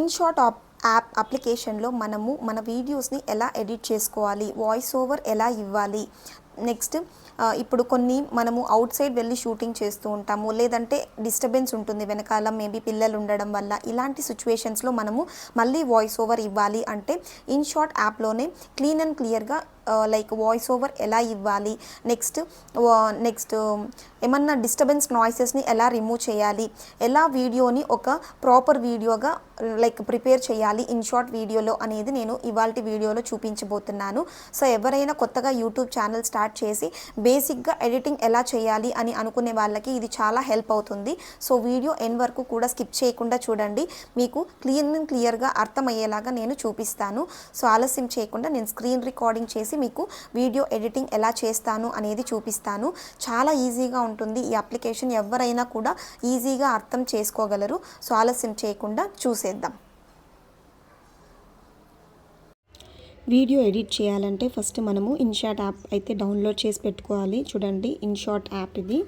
INSAT app అప్లికేషన్‌లో మనము మన వీడియోస్‌ని ఎలా ఎడిట్ చేసుకోవాలి, వాయిస్ ఓవర్ ఎలా ఇవ్వాలి, నెక్స్ట్ ఇప్పుడు కొన్ని మనము అవుట్ సైడ్ వెళ్ళి షూటింగ్ చేస్తూ ఉంటాము, లేదంటే డిస్టర్బెన్స్ ఉంటుంది వెనకాల మేబీ పిల్లలు ఉండడం వల్ల. ఇలాంటి సిచ్యువేషన్స్లో మనము మళ్ళీ వాయిస్ ఓవర్ ఇవ్వాలి అంటే ఇన్‌షాట్ యాప్లోనే క్లీన్ అండ్ క్లియర్గా లైక్ వాయిస్ ఓవర్ ఎలా ఇవ్వాలి, నెక్స్ట్ ఏమన్నా డిస్టర్బెన్స్ నాయిసెస్ని ఎలా రిమూవ్ చేయాలి, ఎలా వీడియోని ఒక ప్రాపర్ వీడియోగా లైక్ ప్రిపేర్ చేయాలి ఇన్‌షాట్ వీడియోలో అనేది నేను ఇవాల్టి వీడియోలో చూపించబోతున్నాను. సో ఎవరైనా కొత్తగా యూట్యూబ్ ఛానల్ స్టార్ట్ చేసి బేసిక్గా ఎడిటింగ్ ఎలా చేయాలి అని అనుకునే వాళ్ళకి ఇది చాలా హెల్ప్ అవుతుంది. సో వీడియో ఎండ్ వరకు కూడా స్కిప్ చేయకుండా చూడండి, మీకు క్లియర్గా అర్థమయ్యేలాగా నేను చూపిస్తాను. సో ఆలస్యం చేయకుండా నేను స్క్రీన్ రికార్డింగ్ చేసి మీకు వీడియో ఎడిటింగ్ ఎలా చేస్తాను అనేది చూపిస్తాను. చాలా ఈజీగా ఉంటుంది ఈ అప్లికేషన్, ఎవరైనా కూడా ఈజీగా అర్థం చేసుకోగలరు. సో ఆలస్యం చేయకుండా చూసేద్దాం. వీడియో ఎడిట్ చేయాలంటే ఫస్ట్ మనము ఇన్‌షాట్ యాప్ అయితే డౌన్లోడ్ చేసి పెట్టుకోవాలి. చూడండి, ఇన్‌షాట్ యాప్ ఇది.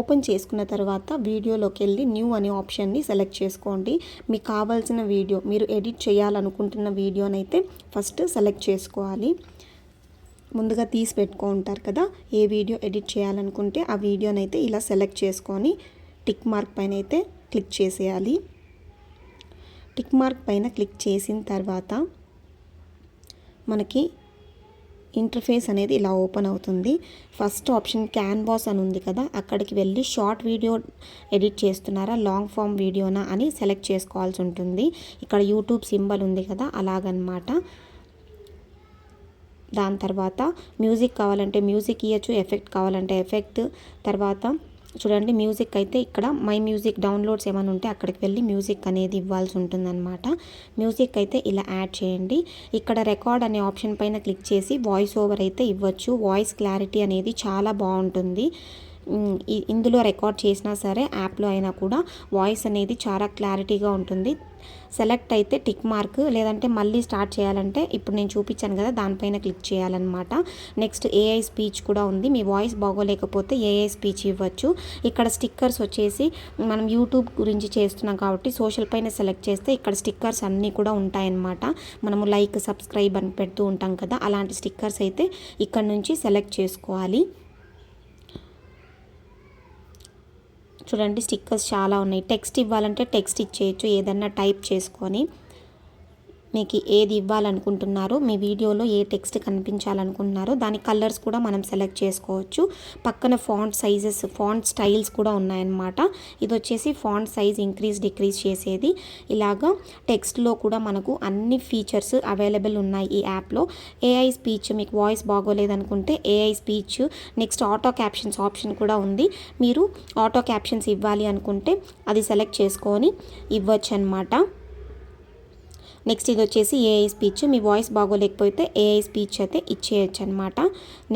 ఓపెన్ చేసుకున్న తర్వాత వీడియోలోకి వెళ్ళి న్యూ అనే ఆప్షన్ని సెలెక్ట్ చేసుకోండి. మీకు కావాల్సిన వీడియో, మీరు ఎడిట్ చేయాలనుకుంటున్న వీడియోనైతే ఫస్ట్ సెలెక్ట్ చేసుకోవాలి. ముందుగా తీసి పెట్టుకుంటారు కదా, ఏ వీడియో ఎడిట్ చేయాలనుకుంటే ఆ వీడియోనైతే ఇలా సెలెక్ట్ చేసుకొని టిక్ మార్క్ పైన అయితే క్లిక్ చేసేయాలి. టిక్ మార్క్ పైన క్లిక్ చేసిన తర్వాత మనకి ఇంటర్ఫేస్ అనేది ఇలా ఓపెన్ అవుతుంది. ఫస్ట్ ఆప్షన్ క్యాన్వాస్ అని ఉంది కదా, అక్కడికి వెళ్ళి షార్ట్ వీడియో ఎడిట్ చేస్తున్నారా, లాంగ్ ఫామ్ వీడియోనా అని సెలెక్ట్ చేసుకోవాల్సి ఉంటుంది. ఇక్కడ యూట్యూబ్ సింబల్ ఉంది కదా, అలాగనమాట. దాని తర్వాత మ్యూజిక్ కావాలంటే మ్యూజిక్ ఇవ్వచ్చు, ఎఫెక్ట్ కావాలంటే ఎఫెక్ట్. తర్వాత చూడండి, మ్యూజిక్ అయితే ఇక్కడ మై మ్యూజిక్ డౌన్లోడ్స్ ఏమైనా ఉంటే అక్కడికి వెళ్ళి మ్యూజిక్ అనేది ఇవ్వాల్సి ఉంటుందన్నమాట. మ్యూజిక్ అయితే ఇలా యాడ్ చేయండి. ఇక్కడ రికార్డ్ అనే ఆప్షన్ పైన క్లిక్ చేసి వాయిస్ ఓవర్ అయితే ఇవ్వచ్చు. వాయిస్ క్లారిటీ అనేది చాలా బాగుంటుంది. ఇందులో రికార్డ్ చేసినా సరే యాప్లో అయినా కూడా వాయిస్ అనేది చాలా క్లారిటీగా ఉంటుంది. సెలెక్ట్ అయితే టిక్ మార్క్, లేదంటే మళ్ళీ స్టార్ట్ చేయాలంటే ఇప్పుడు నేను చూపించాను కదా దానిపైన క్లిక్ చేయాలన్నమాట. నెక్స్ట్ ఏఐ స్పీచ్ కూడా ఉంది. మీ వాయిస్ బాగోలేకపోతే ఏఐ స్పీచ్ ఇవ్వచ్చు. ఇక్కడ స్టిక్కర్స్ వచ్చేసి మనం యూట్యూబ్ గురించి చేస్తున్నాం కాబట్టి సోషల్ పైన సెలెక్ట్ చేస్తే ఇక్కడ స్టిక్కర్స్ అన్నీ కూడా ఉంటాయన్నమాట. మనము లైక్, సబ్స్క్రైబ్ అని పెడుతూ ఉంటాం కదా, అలాంటి స్టిక్కర్స్ అయితే ఇక్కడ నుంచి సెలెక్ట్ చేసుకోవాలి. చూడండి, స్టిక్కర్స్ చాలా ఉన్నాయి. టెక్స్ట్ ఇవ్వాలంటే టెక్స్ట్ ఇచ్చేయచ్చు, ఏదన్నా టైప్ చేసుకొని. మీకు ఏది ఇవ్వాలనుకుంటున్నారో, మీ వీడియోలో ఏ టెక్స్ట్ కనిపించాలనుకుంటున్నారో దాని కలర్స్ కూడా మనం సెలెక్ట్ చేసుకోవచ్చు. పక్కన ఫాంట్ సైజెస్, ఫాంట్ స్టైల్స్ కూడా ఉన్నాయన్నమాట. ఇది వచ్చేసి ఫాంట్ సైజ్ ఇంక్రీజ్ డిక్రీజ్ చేసేది. ఇలాగా టెక్స్ట్లో కూడా మనకు అన్ని ఫీచర్స్ అవైలబుల్ ఉన్నాయి ఈ యాప్లో. ఏఐ స్పీచ్, మీకు వాయిస్ బాగోలేదనుకుంటే AI speech. Next auto captions option కూడా ఉంది. మీరు ఆటో క్యాప్షన్స్ ఇవ్వాలి అనుకుంటే అది సెలెక్ట్ చేసుకొని ఇవ్వచ్చు అనమాట. నెక్స్ట్ ఇది వచ్చేసి ఏఐ స్పీచ్, మీ వాయిస్ బాగోలేకపోతే ఏఐ స్పీచ్ అయితే ఇచ్చేయచ్చు అనమాట.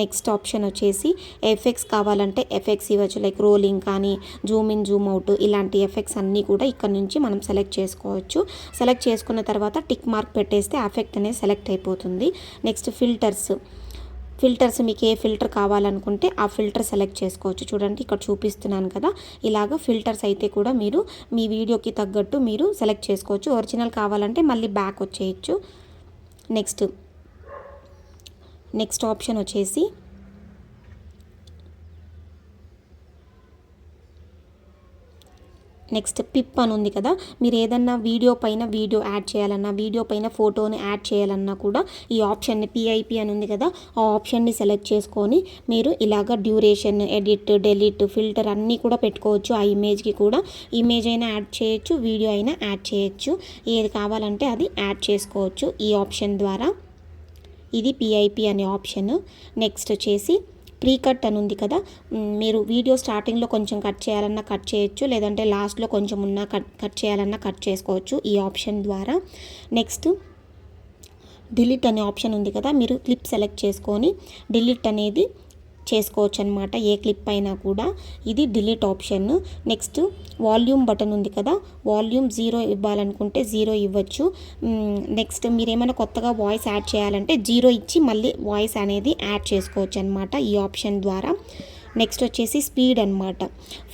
నెక్స్ట్ ఆప్షన్ వచ్చేసి ఎఫెక్ట్స్ కావాలంటే ఎఫెక్ట్స్ ఇవ్వచ్చు, లైక్ రోలింగ్ కానీ, జూమ్ ఇన్ జూమ్ అవుట్, ఇలాంటి ఎఫెక్ట్స్ అన్నీ కూడా ఇక్కడ నుంచి మనం సెలెక్ట్ చేసుకోవచ్చు. సెలెక్ట్ చేసుకున్న తర్వాత టిక్ మార్క్ పెట్టేస్తే ఎఫెక్ట్ అనేది సెలెక్ట్ అయిపోతుంది. నెక్స్ట్ ఫిల్టర్స్ మీకు ఏ ఫిల్టర్ కావాలనుకుంటే ఆ ఫిల్టర్ సెలెక్ట్ చేసుకోవచ్చు. చూడండి, ఇక్కడ చూపిస్తున్నాను కదా, ఇలాగ ఫిల్టర్స్ అయితే కూడా మీరు మీ వీడియోకి తగ్గట్టు మీరు సెలెక్ట్ చేసుకోవచ్చు. ఒరిజినల్ కావాలంటే మళ్ళీ బ్యాక్ వచ్చేయచ్చు. నెక్స్ట్ ఆప్షన్ వచ్చేసి నెక్స్ట్ పిప్ అని ఉంది కదా, మీరు ఏదన్నా వీడియో పైన వీడియో యాడ్ చేయాలన్నా, వీడియో పైన ఫోటోని యాడ్ చేయాలన్నా కూడా ఈ ఆప్షన్ని పిఐపి అని ఉంది కదా, ఆ ఆప్షన్ని సెలెక్ట్ చేసుకొని మీరు ఇలాగ డ్యూరేషన్, ఎడిట్, డెలీట్, ఫిల్టర్ అన్నీ కూడా పెట్టుకోవచ్చు. ఆ ఇమేజ్కి కూడా ఇమేజ్ అయినా యాడ్ చేయొచ్చు, వీడియో అయినా యాడ్ చేయొచ్చు. ఏది కావాలంటే అది యాడ్ చేసుకోవచ్చు ఈ ఆప్షన్ ద్వారా. ఇది పిఐపి అనే ఆప్షన్. నెక్స్ట్ వచ్చేసి ప్రీ కట్ అని ఉంది కదా, మీరు వీడియో స్టార్టింగ్లో కొంచెం కట్ చేయాలన్నా కట్ చేయొచ్చు, లేదంటే లాస్ట్లో కొంచెం ఉన్న కట్ చేయాలన్నా కట్ చేసుకోవచ్చు ఈ ఆప్షన్ ద్వారా. నెక్స్ట్ డిలీట్ అనే ఆప్షన్ ఉంది కదా, మీరు క్లిప్ సెలెక్ట్ చేసుకొని డిలీట్ అనేది చేసుకోవచ్చు అనమాట, ఏ క్లిప్ అయినా కూడా. ఇది delete option. Next volume button ఉంది కదా, వాల్యూమ్ 0 ఇవ్వాలనుకుంటే 0 ఇవ్వచ్చు. నెక్స్ట్ మీరు ఏమైనా కొత్తగా వాయిస్ యాడ్ చేయాలంటే 0 ఇచ్చి మళ్ళీ వాయిస్ అనేది యాడ్ చేసుకోవచ్చు అనమాట ఈ ఆప్షన్ ద్వారా. నెక్స్ట్ వచ్చేసి స్పీడ్ అనమాట.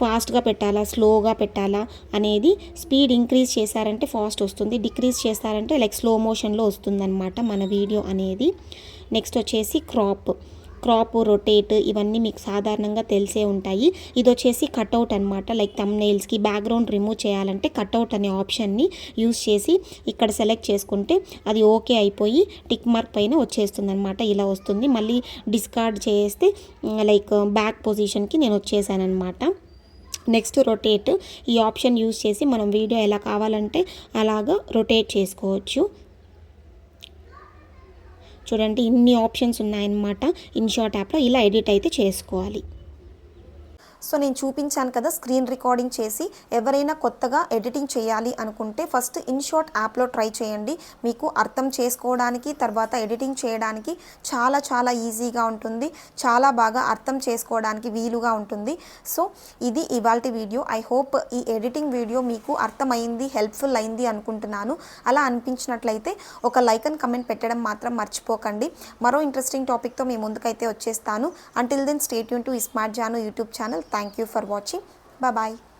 ఫాస్ట్గా పెట్టాలా స్లోగా పెట్టాలా అనేది, స్పీడ్ ఇంక్రీజ్ చేశారంటే ఫాస్ట్ వస్తుంది, డిక్రీజ్ చేశారంటే లైక్ స్లో మోషన్లో వస్తుందన్నమాట మన వీడియో అనేది. నెక్స్ట్ వచ్చేసి క్రాప్, రొటేట్ ఇవన్నీ మీకు సాధారణంగా తెలిసే ఉంటాయి. ఇది వచ్చేసి కట్అవుట్ అనమాట. లైక్ థంబ్నెయిల్స్కి బ్యాక్గ్రౌండ్ రిమూవ్ చేయాలంటే కట్అవుట్ అనే ఆప్షన్ని యూస్ చేసి ఇక్కడ సెలెక్ట్ చేసుకుంటే అది ఓకే అయిపోయి టిక్ మార్క్ పైన వచ్చేస్తుంది అనమాట. ఇలా వస్తుంది. మళ్ళీ డిస్కార్డ్ చేస్తే లైక్ బ్యాక్ పొజిషన్కి నేను వచ్చేసాను అనమాట. నెక్స్ట్ రొటేట్, ఈ ఆప్షన్ యూస్ చేసి మనం వీడియో ఎలా కావాలంటే అలాగా రొటేట్ చేసుకోవచ్చు. చూడండి ఇన్ని ఆప్షన్స్ ఉన్నాయన్నమాట ఇన్షాట్ యాప్లో. ఇలా ఎడిట్ అయితే చేసుకోవాలి. సో నేను చూపించాను కదా స్క్రీన్ రికార్డింగ్ చేసి. ఎవరైనా కొత్తగా ఎడిటింగ్ చేయాలి అనుకుంటే ఫస్ట్ ఇన్షాట్ యాప్లో ట్రై చేయండి. మీకు అర్థం చేసుకోవడానికి, తర్వాత ఎడిటింగ్ చేయడానికి చాలా చాలా ఈజీగా ఉంటుంది, చాలా బాగా అర్థం చేసుకోవడానికి వీలుగా ఉంటుంది. సో ఇది ఇవాల్టి వీడియో. ఐ హోప్ ఈ ఎడిటింగ్ వీడియో మీకు అర్థమైంది, హెల్ప్ఫుల్ అయింది అనుకుంటున్నాను. అలా అనిపించినట్లయితే ఒక లైక్ అండ్ కమెంట్ పెట్టడం మాత్రం మర్చిపోకండి. మరో ఇంట్రెస్టింగ్ టాపిక్తో మీ ముందుకైతే వచ్చేస్తాను. Until then stay tuned to smart Janu YouTube channel. Thank you for watching. Bye bye.